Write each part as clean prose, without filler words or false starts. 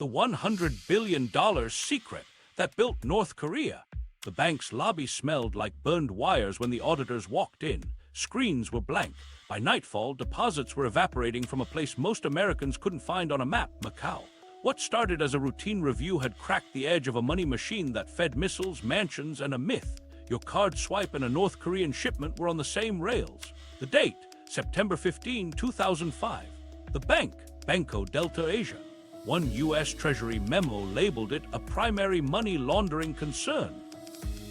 The $100 billion secret that built North Korea. The bank's lobby smelled like burned wires when the auditors walked in. Screens were blank. By nightfall, deposits were evaporating from a place most Americans couldn't find on a map, Macau. What started as a routine review had cracked the edge of a money machine that fed missiles, mansions, and a myth. Your card swipe and a North Korean shipment were on the same rails. The date, September 15, 2005. The bank, Banco Delta Asia. One U.S. Treasury memo labeled it a primary money laundering concern.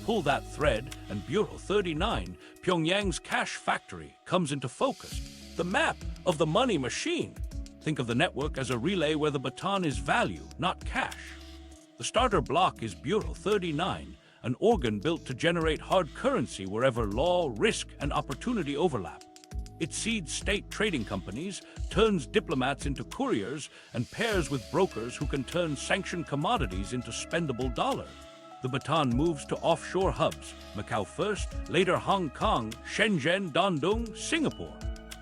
Pull that thread, and Bureau 39, Pyongyang's cash factory, comes into focus. The map of the money machine. Think of the network as a relay where the baton is value, not cash. The starter block is Bureau 39, an organ built to generate hard currency wherever law, risk, and opportunity overlap. It seeds state trading companies, turns diplomats into couriers, and pairs with brokers who can turn sanctioned commodities into spendable dollars. The baton moves to offshore hubs, Macau first, later Hong Kong, Shenzhen, Dandong, Singapore,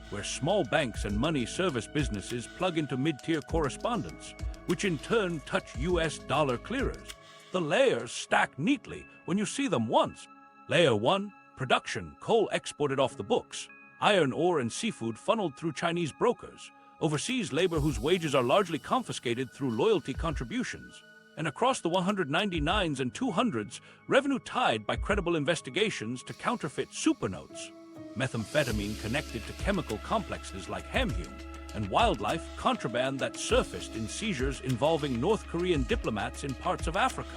where small banks and money service businesses plug into mid-tier correspondents, which in turn touch U.S. dollar clearers. The layers stack neatly when you see them once. Layer 1, production, coal exported off the books. Iron ore and seafood funneled through Chinese brokers. Overseas labor whose wages are largely confiscated through loyalty contributions. And across the 199s and 200s, revenue tied by credible investigations to counterfeit supernotes. Methamphetamine connected to chemical complexes like Hamhung, and wildlife contraband that surfaced in seizures involving North Korean diplomats in parts of Africa.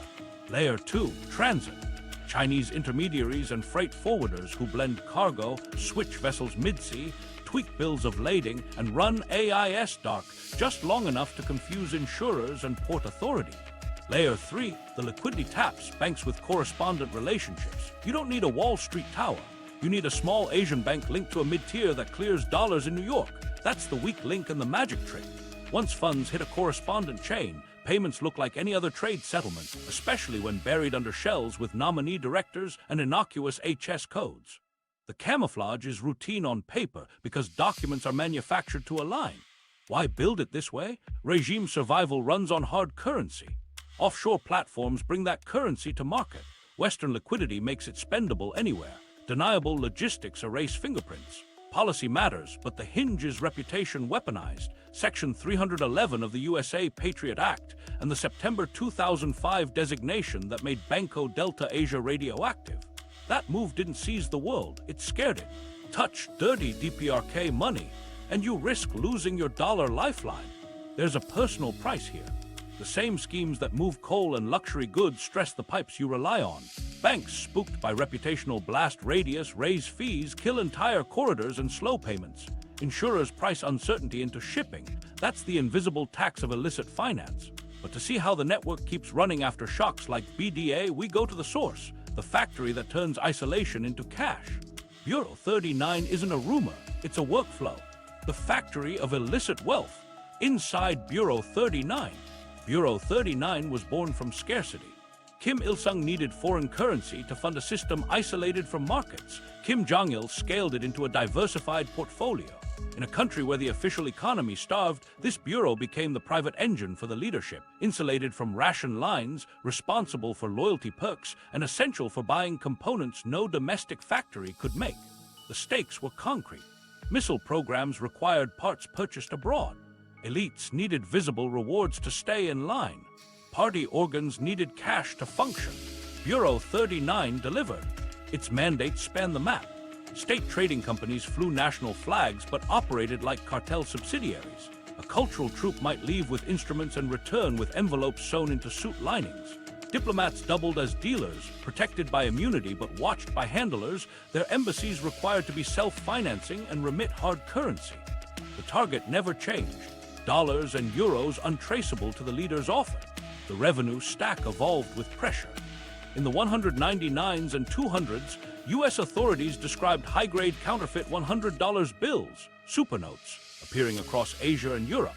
Layer 2, transit. Chinese intermediaries and freight forwarders who blend cargo, switch vessels mid-sea, tweak bills of lading, and run AIS dark just long enough to confuse insurers and port authority. Layer 3, the liquidity taps banks with correspondent relationships. You don't need a Wall Street tower. You need a small Asian bank linked to a mid-tier that clears dollars in New York. That's the weak link in the magic trick. Once funds hit a correspondent chain, payments look like any other trade settlement, especially when buried under shells with nominee directors and innocuous HS codes. The camouflage is routine on paper because documents are manufactured to align. Why build it this way? Regime survival runs on hard currency. Offshore platforms bring that currency to market. Western liquidity makes it spendable anywhere. Deniable logistics erase fingerprints. Policy matters, but the hinge is reputation weaponized. Section 311 of the USA Patriot Act and the September 2005 designation that made Banco Delta Asia radioactive. That move didn't seize the world, it scared it. Touch dirty DPRK money, and you risk losing your dollar lifeline. There's a personal price here. The same schemes that move coal and luxury goods stress the pipes you rely on. Banks spooked by reputational blast radius raise fees, kill entire corridors, and slow payments. Insurers price uncertainty into shipping. That's the invisible tax of illicit finance. But to see how the network keeps running after shocks like BDA, we go to the source, the factory that turns isolation into cash. Bureau 39 isn't a rumor, it's a workflow. The factory of illicit wealth. Inside Bureau 39. Bureau 39 was born from scarcity. Kim Il-sung needed foreign currency to fund a system isolated from markets. Kim Jong-il scaled it into a diversified portfolio. In a country where the official economy starved, this bureau became the private engine for the leadership, insulated from ration lines, responsible for loyalty perks, and essential for buying components no domestic factory could make. The stakes were concrete. Missile programs required parts purchased abroad. Elites needed visible rewards to stay in line. Party organs needed cash to function. Bureau 39 delivered. Its mandates span the map. State trading companies flew national flags but operated like cartel subsidiaries. A cultural troupe might leave with instruments and return with envelopes sewn into suit linings. Diplomats doubled as dealers, protected by immunity but watched by handlers. Their embassies required to be self-financing and remit hard currency. The target never changed. Dollars and euros untraceable to the leader's offer. The revenue stack evolved with pressure. In the 199s and 200s, U.S. authorities described high-grade counterfeit $100 bills, supernotes, appearing across Asia and Europe.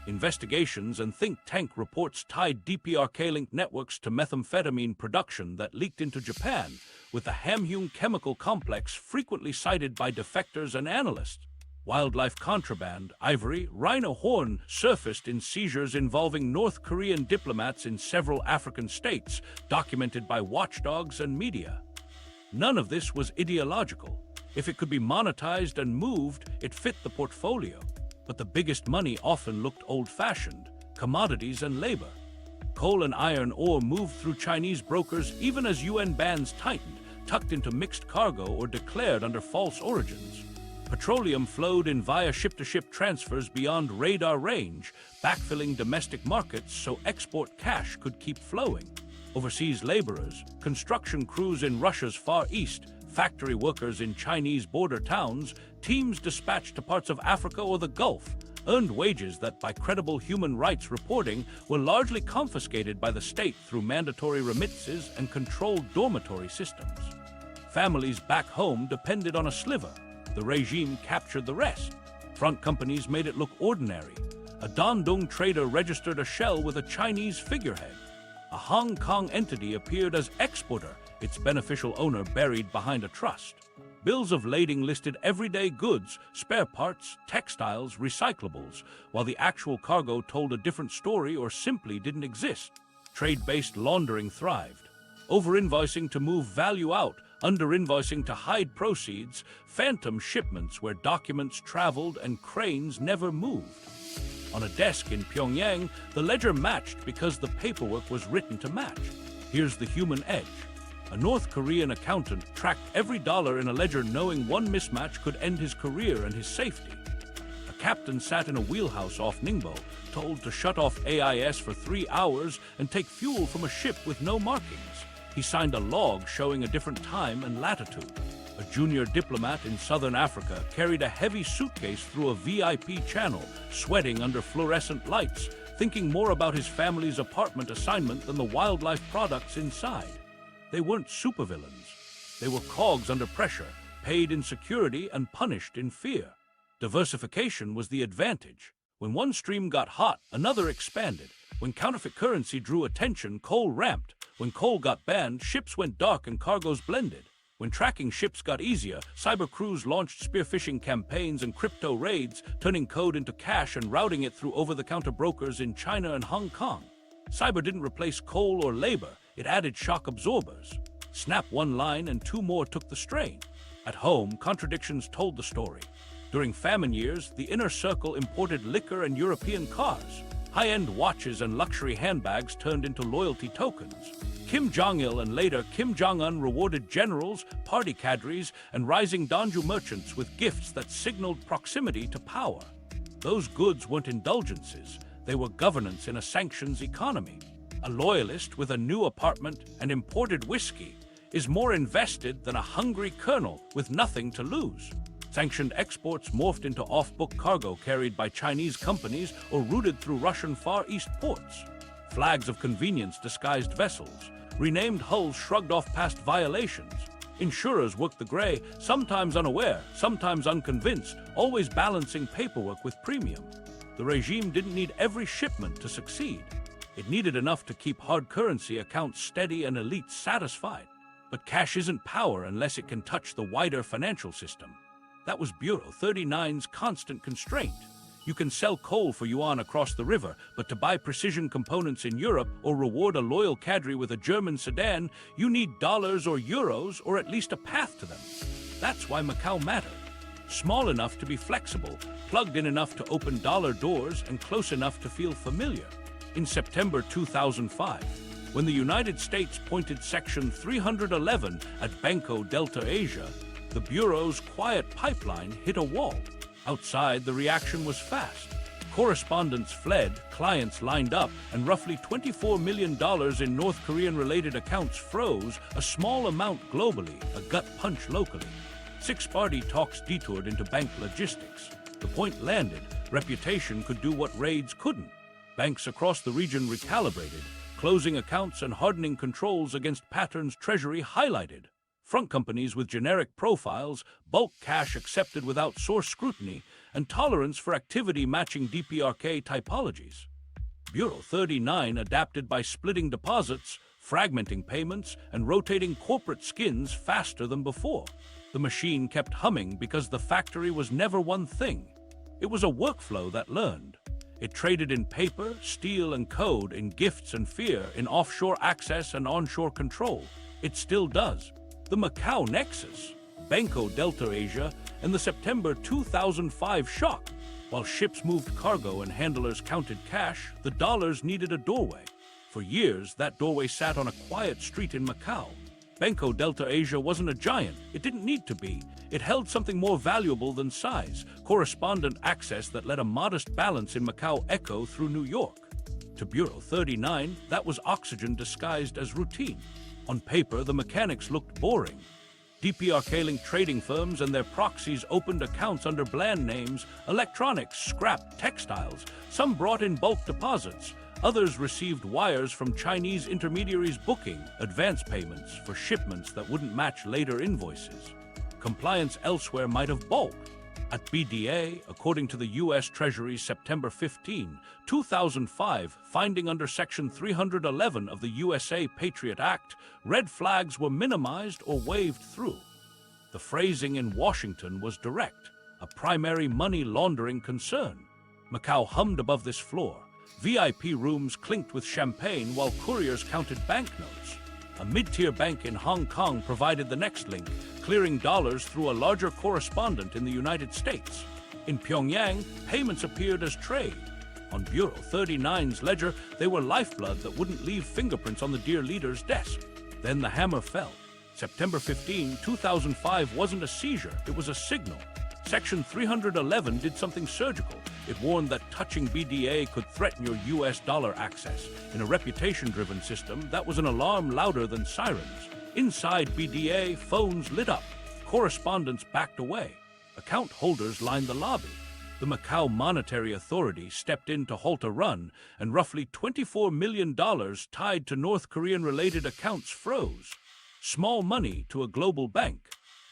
Investigations and think tank reports tied DPRK-linked networks to methamphetamine production that leaked into Japan, with the Hamhung chemical complex frequently cited by defectors and analysts. Wildlife contraband, ivory, rhino horn surfaced in seizures involving North Korean diplomats in several African states, documented by watchdogs and media. None of this was ideological. If it could be monetized and moved, it fit the portfolio. But the biggest money often looked old-fashioned: commodities and labor. Coal and iron ore moved through Chinese brokers even as UN bans tightened, tucked into mixed cargo or declared under false origins. Petroleum flowed in via ship-to-ship transfers beyond radar range, backfilling domestic markets so export cash could keep flowing. Overseas laborers, construction crews in Russia's Far East, factory workers in Chinese border towns, teams dispatched to parts of Africa or the Gulf, earned wages that, by credible human rights reporting, were largely confiscated by the state through mandatory remittances and controlled dormitory systems. Families back home depended on a sliver. The regime captured the rest. Front companies made it look ordinary. A Dandong trader registered a shell with a Chinese figurehead. A Hong Kong entity appeared as exporter, its beneficial owner buried behind a trust. Bills of lading listed everyday goods, spare parts, textiles, recyclables, while the actual cargo told a different story or simply didn't exist. Trade-based laundering thrived. Over-invoicing to move value out, under-invoicing to hide proceeds, phantom shipments where documents traveled and cranes never moved. On a desk in Pyongyang, the ledger matched because the paperwork was written to match. Here's the human edge. A North Korean accountant tracked every dollar in a ledger knowing one mismatch could end his career and his safety. A captain sat in a wheelhouse off Ningbo, told to shut off AIS for 3 hours and take fuel from a ship with no markings. He signed a log showing a different time and latitude. A junior diplomat in southern Africa carried a heavy suitcase through a VIP channel, sweating under fluorescent lights, thinking more about his family's apartment assignment than the wildlife products inside. They weren't supervillains. They were cogs under pressure, paid in security and punished in fear. Diversification was the advantage. When one stream got hot, another expanded. When counterfeit currency drew attention, coal ramped. When coal got banned, ships went dark and cargoes blended. When tracking ships got easier, cyber crews launched spearphishing campaigns and crypto raids, turning code into cash and routing it through over-the-counter brokers in China and Hong Kong. Cyber didn't replace coal or labor, it added shock absorbers. Snap one line and 2 more took the strain. At home, contradictions told the story. During famine years, the inner circle imported liquor and European cars. High-end watches and luxury handbags turned into loyalty tokens. Kim Jong-il and later Kim Jong-un rewarded generals, party cadres, and rising Danju merchants with gifts that signaled proximity to power. Those goods weren't indulgences, they were governance in a sanctions economy. A loyalist with a new apartment and imported whiskey is more invested than a hungry colonel with nothing to lose. Sanctioned exports morphed into off-book cargo carried by Chinese companies or routed through Russian Far East ports. Flags of convenience disguised vessels. Renamed hulls shrugged off past violations. Insurers worked the gray, sometimes unaware, sometimes unconvinced, always balancing paperwork with premium. The regime didn't need every shipment to succeed. It needed enough to keep hard currency accounts steady and elites satisfied. But cash isn't power unless it can touch the wider financial system. That was Bureau 39's constant constraint. You can sell coal for yuan across the river, but to buy precision components in Europe or reward a loyal cadre with a German sedan, you need dollars or euros or at least a path to them. That's why Macau mattered. Small enough to be flexible, plugged in enough to open dollar doors, and close enough to feel familiar. In September 2005, when the United States pointed Section 311 at Banco Delta Asia, the Bureau's quiet pipeline hit a wall. Outside, the reaction was fast. Correspondents fled, clients lined up, and roughly $24 million in North Korean-related accounts froze, a small amount globally, a gut punch locally. 6-party talks detoured into bank logistics. The point landed, reputation could do what raids couldn't. Banks across the region recalibrated, closing accounts and hardening controls against patterns Treasury highlighted. Front companies with generic profiles, bulk cash accepted without source scrutiny, and tolerance for activity matching DPRK typologies. Bureau 39 adapted by splitting deposits, fragmenting payments, and rotating corporate skins faster than before. The machine kept humming because the factory was never one thing. It was a workflow that learned. It traded in paper, steel, and code, in gifts and fear, in offshore access and onshore control. It still does. The Macau Nexus, Banco Delta Asia, and the September 2005 shock. While ships moved cargo and handlers counted cash, the dollars needed a doorway. For years, that doorway sat on a quiet street in Macau. Banco Delta Asia wasn't a giant. It didn't need to be. It held something more valuable than size, correspondent access that let a modest balance in Macau echo through New York. To Bureau 39, that was oxygen disguised as routine. On paper, the mechanics looked boring. DPRK-linked trading firms and their proxies opened accounts under bland names: electronics, scrap, textiles. Some brought in bulk deposits. Others received wires from Chinese intermediaries booking advance payments for shipments that wouldn't match later invoices. Compliance elsewhere might have balked. At BDA, according to the U.S. Treasury's September 15, 2005 finding under Section 311 of the USA Patriot Act, red flags were minimized or waved through. The phrasing in Washington was direct, a primary money laundering concern. Macau hummed above this floor. VIP rooms clinked with champagne while couriers counted banknotes. A mid-tier bank in Hong Kong provided the next link, clearing dollars through a larger correspondent in the United States. In Pyongyang, payments appeared as trade. On Bureau 39's ledger, they were lifeblood that wouldn't leave fingerprints on the dear leader's desk. Then the hammer fell. September 15, 2005 wasn't a seizure, it was a signal. Section 311 did something surgical. It warned that touching BDA could threaten your US dollar access. In a reputation-driven system, that was an alarm louder than sirens. Inside BDA, phones lit up. Correspondents backed away. Account holders lined the lobby. The Macau Monetary Authority stepped in to halt a run, and roughly $24 million tied to North Korean-related accounts froze. Small money to a global bank.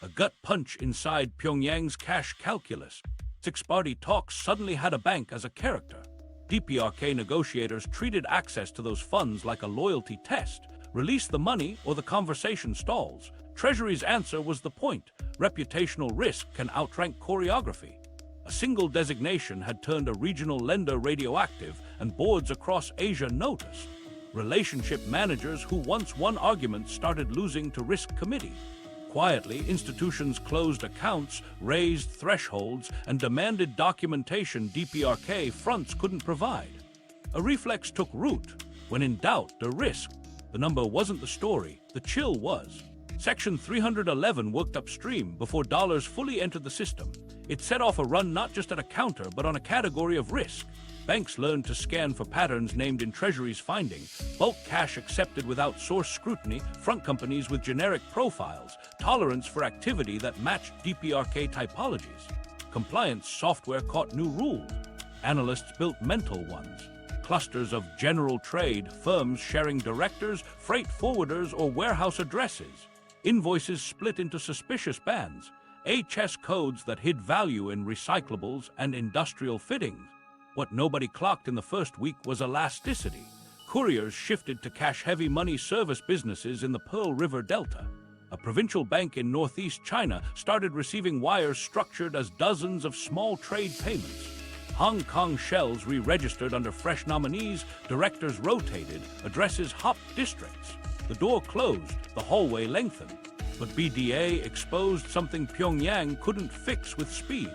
A gut punch inside Pyongyang's cash calculus. Six-party talks suddenly had a bank as a character. DPRK negotiators treated access to those funds like a loyalty test. Release the money or the conversation stalls. Treasury's answer was the point. Reputational risk can outrank choreography. A single designation had turned a regional lender radioactive, and boards across Asia noticed. Relationship managers who once won arguments started losing to risk committee. Quietly, institutions closed accounts, raised thresholds, and demanded documentation DPRK fronts couldn't provide. A reflex took root. When in doubt, the risk. The number wasn't the story, the chill was. Section 311 worked upstream before dollars fully entered the system. It set off a run not just at a counter, but on a category of risk. Banks learned to scan for patterns named in Treasury's finding: bulk cash accepted without source scrutiny, front companies with generic profiles, tolerance for activity that matched DPRK typologies. Compliance software caught new rules. Analysts built mental ones. Clusters of general trade, firms sharing directors, freight forwarders, or warehouse addresses. Invoices split into suspicious bands. HS codes that hid value in recyclables and industrial fittings. What nobody clocked in the first week was elasticity. Couriers shifted to cash-heavy money service businesses in the Pearl River Delta. A provincial bank in northeast China started receiving wires structured as dozens of small trade payments. Hong Kong shells re-registered under fresh nominees, directors rotated, addresses hopped districts. The door closed, the hallway lengthened. But BDA exposed something Pyongyang couldn't fix with speed.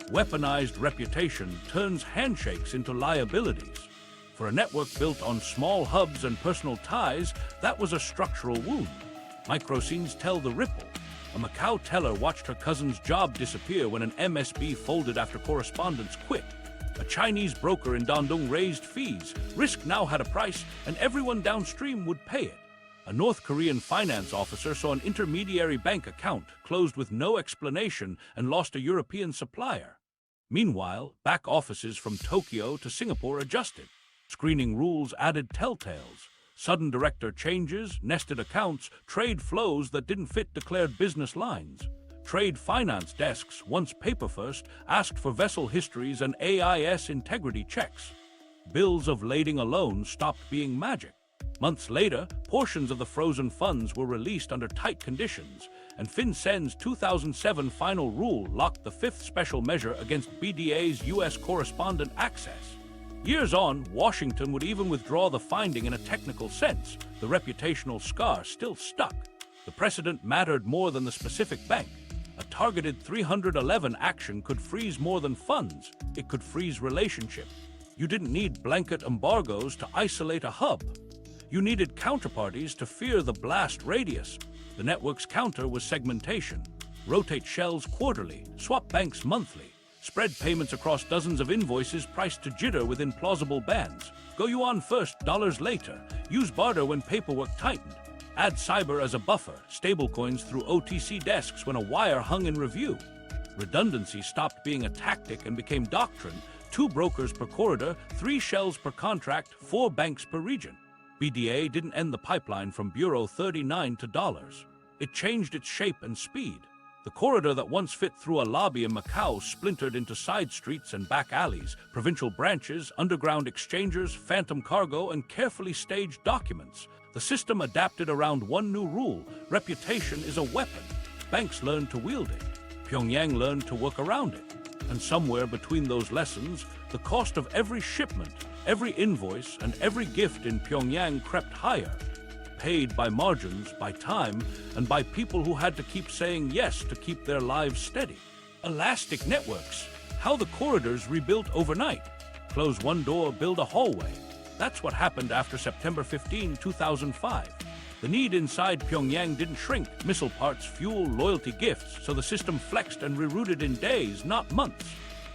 Weaponized reputation turns handshakes into liabilities. For a network built on small hubs and personal ties, that was a structural wound. Microscenes tell the ripple. A Macau teller watched her cousin's job disappear when an MSB folded after correspondents quit. A Chinese broker in Dandong raised fees. Risk now had a price, and everyone downstream would pay it. A North Korean finance officer saw an intermediary bank account closed with no explanation and lost a European supplier. Meanwhile, back offices from Tokyo to Singapore adjusted. Screening rules added telltales. Sudden director changes, nested accounts, trade flows that didn't fit declared business lines. Trade finance desks, once paper-first, asked for vessel histories and AIS integrity checks. Bills of lading alone stopped being magic. Months later, portions of the frozen funds were released under tight conditions, and FinCEN's 2007 final rule locked the fifth special measure against BDA's U.S. correspondent access. Years on, Washington would even withdraw the finding in a technical sense. The reputational scar still stuck. The precedent mattered more than the specific bank. A targeted 311 action could freeze more than funds. It could freeze relationship. You didn't need blanket embargoes to isolate a hub. You needed counterparties to fear the blast radius. The network's counter was segmentation. Rotate shells quarterly, swap banks monthly, spread payments across dozens of invoices priced to jitter within plausible bands. Go yuan first, dollars later. Use barter when paperwork tightened. Add cyber as a buffer, stablecoins through OTC desks when a wire hung in review. Redundancy stopped being a tactic and became doctrine. 2 brokers per corridor, 3 shells per contract, 4 banks per region. BDA didn't end the pipeline from Bureau 39 to dollars. It changed its shape and speed. The corridor that once fit through a lobby in Macau splintered into side streets and back alleys, provincial branches, underground exchangers, phantom cargo, and carefully staged documents. The system adapted around one new rule: reputation is a weapon. Banks learned to wield it. Pyongyang learned to work around it. And somewhere between those lessons, the cost of every shipment, every invoice, and every gift in Pyongyang crept higher, paid by margins, by time, and by people who had to keep saying yes to keep their lives steady. Elastic networks, how the corridors rebuilt overnight. Close one door, build a hallway. That's what happened after September 15, 2005. The need inside Pyongyang didn't shrink. Missile parts, fuel, loyalty gifts, so the system flexed and rerouted in days, not months.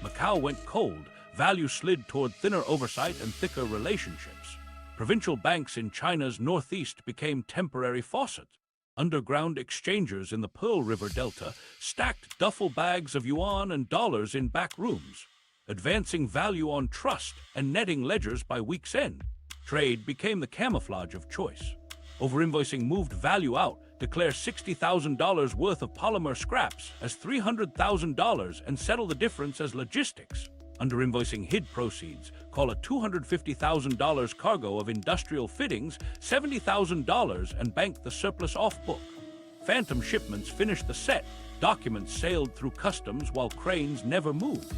Macau went cold. Value slid toward thinner oversight and thicker relationships. Provincial banks in China's northeast became temporary faucets. Underground exchangers in the Pearl River Delta stacked duffel bags of yuan and dollars in back rooms, advancing value on trust and netting ledgers by week's end. Trade became the camouflage of choice. Over-invoicing moved value out. Declare $60,000 worth of polymer scraps as $300,000 and settle the difference as logistics. Under-invoicing hid proceeds. Call a $250,000 cargo of industrial fittings $70,000 and bank the surplus off-book. Phantom shipments finished the set. Documents sailed through customs while cranes never moved.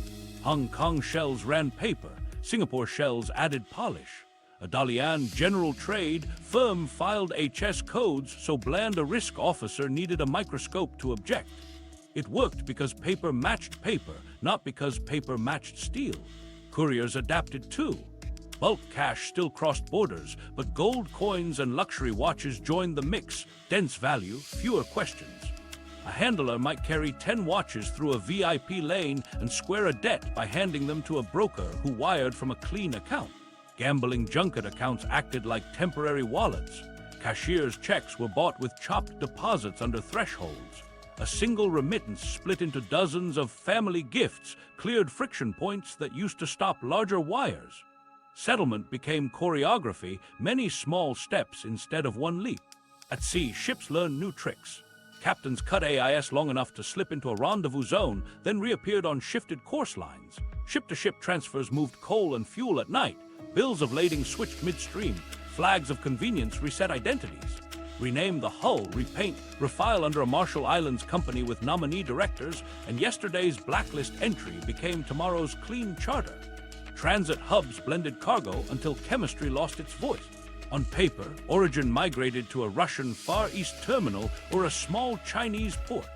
Hong Kong shells ran paper. Singapore shells added polish. A Dalian general trade firm filed HS codes so bland a risk officer needed a microscope to object. It worked because paper matched paper, not because paper matched steel. Couriers adapted too. Bulk cash still crossed borders, but gold coins and luxury watches joined the mix. Dense value, fewer questions. A handler might carry 10 watches through a VIP lane and square a debt by handing them to a broker who wired from a clean account. Gambling junket accounts acted like temporary wallets. Cashier's checks were bought with chopped deposits under thresholds. A single remittance split into dozens of family gifts cleared friction points that used to stop larger wires. Settlement became choreography, many small steps instead of one leap. At sea, ships learned new tricks. Captains cut AIS long enough to slip into a rendezvous zone, then reappeared on shifted course lines. Ship-to-ship transfers moved coal and fuel at night. Bills of lading switched midstream. Flags of convenience reset identities. Rename the hull, repaint, refile under a Marshall Islands company with nominee directors, and yesterday's blacklist entry became tomorrow's clean charter. Transit hubs blended cargo until chemistry lost its voice. On paper, origin migrated to a Russian Far East terminal or a small Chinese port.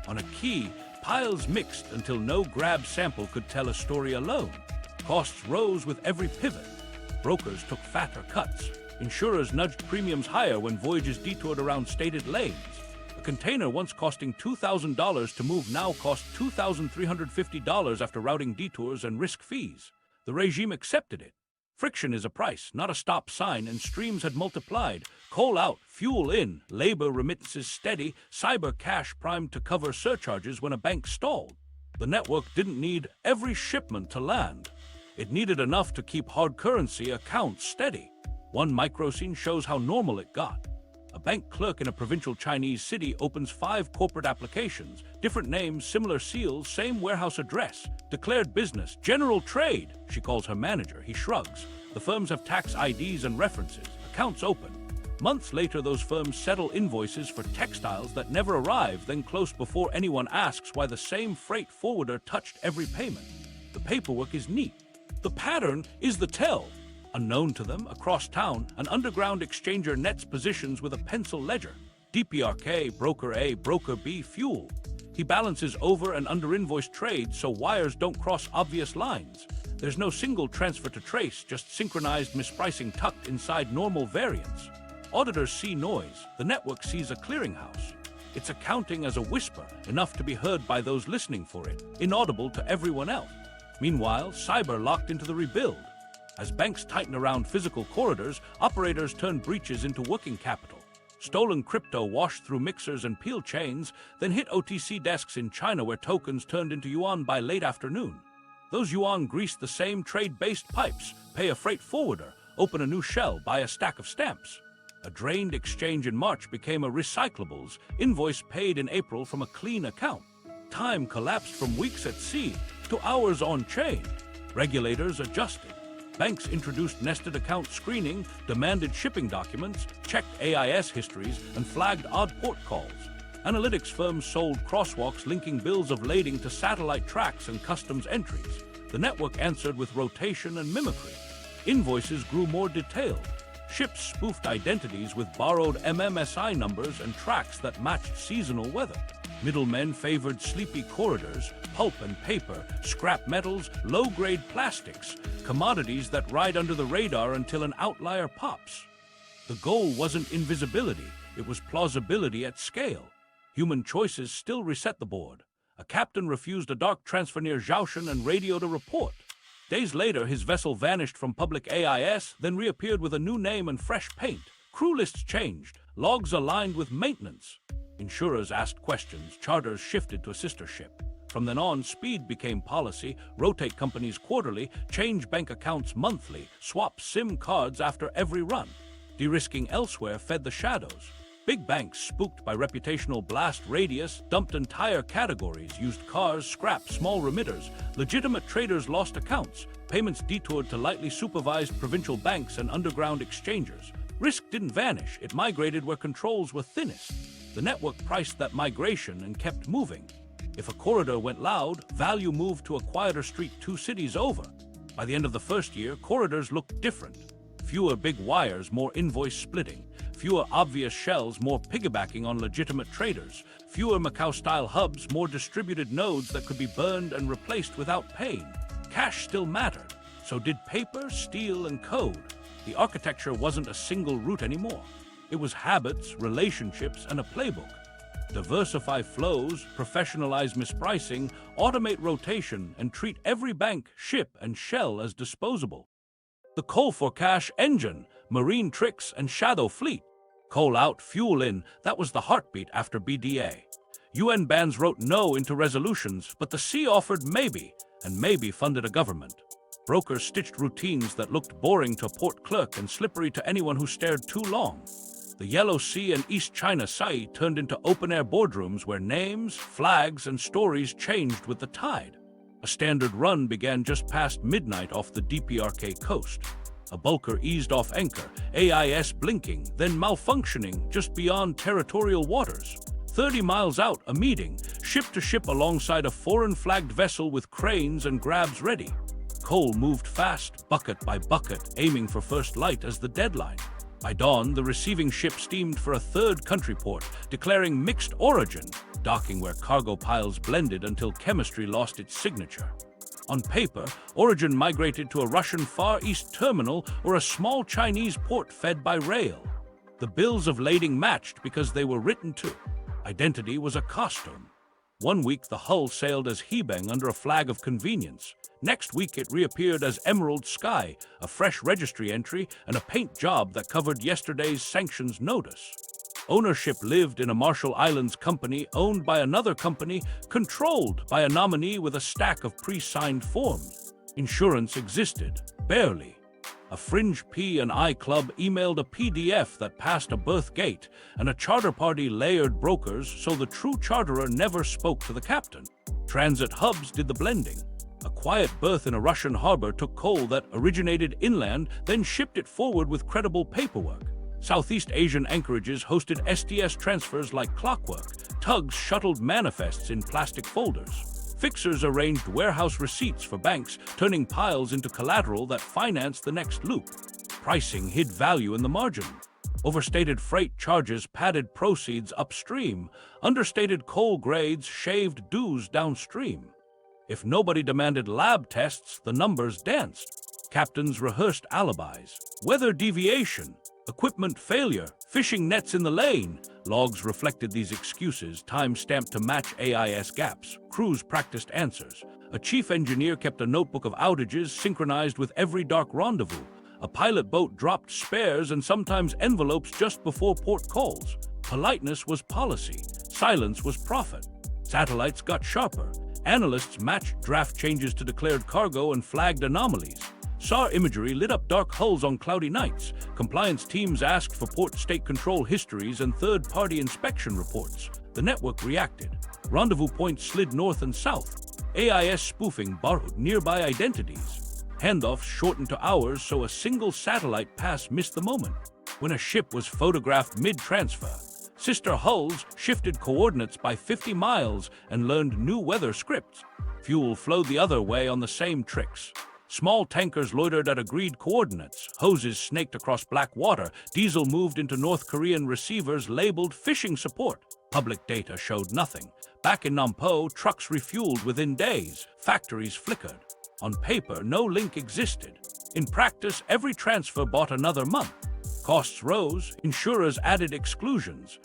On a quay, piles mixed until no grab sample could tell a story alone. Costs rose with every pivot. Brokers took fatter cuts. Insurers nudged premiums higher when voyages detoured around stated lanes. A container once costing $2,000 to move now cost $2,350 after routing detours and risk fees. The regime accepted it. Friction is a price, not a stop sign, and streams had multiplied. Coal out, fuel in, labor remittances steady, cyber cash primed to cover surcharges when a bank stalled. The network didn't need every shipment to land. It needed enough to keep hard currency accounts steady. One microscene shows how normal it got. A bank clerk in a provincial Chinese city opens 5 corporate applications, different names, similar seals, same warehouse address. Declared business, general trade, she calls her manager. He shrugs. The firms have tax IDs and references. Accounts open. Months later, those firms settle invoices for textiles that never arrive, then close before anyone asks why the same freight forwarder touched every payment. The paperwork is neat. The pattern is the tell. Unknown to them, across town, an underground exchanger nets positions with a pencil ledger. DPRK, broker A, broker B, fuel. He balances over and under-invoice trades so wires don't cross obvious lines. There's no single transfer to trace, just synchronized mispricing tucked inside normal variants. Auditors see noise. The network sees a clearinghouse. It's accounting as a whisper, enough to be heard by those listening for it, inaudible to everyone else. Meanwhile, cyber locked into the rebuild. As banks tighten around physical corridors, operators turn breaches into working capital. Stolen crypto washed through mixers and peel chains, then hit OTC desks in China where tokens turned into yuan by late afternoon. Those yuan grease the same trade-based pipes, pay a freight forwarder, open a new shell, buy a stack of stamps. A drained exchange in March became a recyclables, invoice paid in April from a clean account. Time collapsed from weeks at sea to hours on chain. Regulators adjusted. Banks introduced nested account screening, demanded shipping documents, checked AIS histories, and flagged odd port calls. Analytics firms sold crosswalks linking bills of lading to satellite tracks and customs entries. The network answered with rotation and mimicry. Invoices grew more detailed. Ships spoofed identities with borrowed MMSI numbers and tracks that matched seasonal weather. Middlemen favored sleepy corridors, pulp and paper, scrap metals, low-grade plastics, commodities that ride under the radar until an outlier pops. The goal wasn't invisibility, it was plausibility at scale. Human choices still reset the board. A captain refused a dark transfer near Zhaoshan and radioed a report. Days later, his vessel vanished from public AIS, then reappeared with a new name and fresh paint. Crew lists changed, logs aligned with maintenance. Insurers asked questions, charters shifted to a sister ship. From then on, speed became policy, rotate companies quarterly, change bank accounts monthly, swap SIM cards after every run. De-risking elsewhere fed the shadows. Big banks, spooked by reputational blast radius, dumped entire categories, used cars, scrap, small remitters. Legitimate traders lost accounts. Payments detoured to lightly supervised provincial banks and underground exchangers. Risk didn't vanish, it migrated where controls were thinnest. The network priced that migration and kept moving. If a corridor went loud, value moved to a quieter street 2 cities over. By the end of the first year, corridors looked different. Fewer big wires, more invoice splitting. Fewer obvious shells, more piggybacking on legitimate traders. Fewer Macau-style hubs, more distributed nodes that could be burned and replaced without pain. Cash still mattered. So did paper, steel, and code. The architecture wasn't a single route anymore. It was habits, relationships, and a playbook. Diversify flows, professionalize mispricing, automate rotation, and treat every bank, ship, and shell as disposable. The coal for cash engine, marine tricks, and shadow fleet. Coal out, fuel in, that was the heartbeat after BDA. UN bans wrote no into resolutions, but the sea offered maybe, and maybe funded a government. Brokers stitched routines that looked boring to a port clerk and slippery to anyone who stared too long. The Yellow Sea and East China Sea turned into open-air boardrooms where names, flags, and stories changed with the tide. A standard run began just past midnight off the DPRK coast. A bulker eased off anchor, AIS blinking, then malfunctioning just beyond territorial waters. 30 miles out, a meeting, ship to ship alongside a foreign-flagged vessel with cranes and grabs ready. Coal moved fast, bucket by bucket, aiming for first light as the deadline. By dawn, the receiving ship steamed for a third country port, declaring mixed origin, docking where cargo piles blended until chemistry lost its signature. On paper, origin migrated to a Russian Far East terminal or a small Chinese port fed by rail. The bills of lading matched because they were written to. Identity was a costume. One week, the hull sailed as Hebeng under a flag of convenience. Next week, it reappeared as Emerald Sky, a fresh registry entry and a paint job that covered yesterday's sanctions notice. Ownership lived in a Marshall Islands company owned by another company, controlled by a nominee with a stack of pre-signed forms. Insurance existed, barely. A fringe P&I club emailed a PDF that passed a berth gate, and a charter party layered brokers so the true charterer never spoke to the captain. Transit hubs did the blending. A quiet berth in a Russian harbor took coal that originated inland, then shipped it forward with credible paperwork. Southeast Asian anchorages hosted STS transfers like clockwork. Tugs shuttled manifests in plastic folders. Fixers arranged warehouse receipts for banks, turning piles into collateral that financed the next loop. Pricing hid value in the margin. Overstated freight charges padded proceeds upstream. Understated coal grades shaved dues downstream. If nobody demanded lab tests, the numbers danced. Captains rehearsed alibis. Weather deviation, equipment failure, fishing nets in the lane. Logs reflected these excuses, time-stamped to match AIS gaps. Crews practiced answers. A chief engineer kept a notebook of outages synchronized with every dark rendezvous. A pilot boat dropped spares and sometimes envelopes just before port calls. Politeness was policy. Silence was profit. Satellites got sharper. Analysts matched draft changes to declared cargo and flagged anomalies. SAR imagery lit up dark hulls on cloudy nights. Compliance teams asked for port state control histories and third-party inspection reports. The network reacted. Rendezvous points slid north and south. AIS spoofing borrowed nearby identities. Handoffs shortened to hours so a single satellite pass missed the moment. When a ship was photographed mid-transfer, sister hulls shifted coordinates by 50 miles and learned new weather scripts. Fuel flowed the other way on the same tricks. Small tankers loitered at agreed coordinates. Hoses snaked across black water. Diesel moved into North Korean receivers labeled fishing support. Public data showed nothing. Back in Nampo, trucks refueled within days. Factories flickered. On paper, no link existed. In practice, every transfer bought another month. Costs rose. Insurers added exclusions.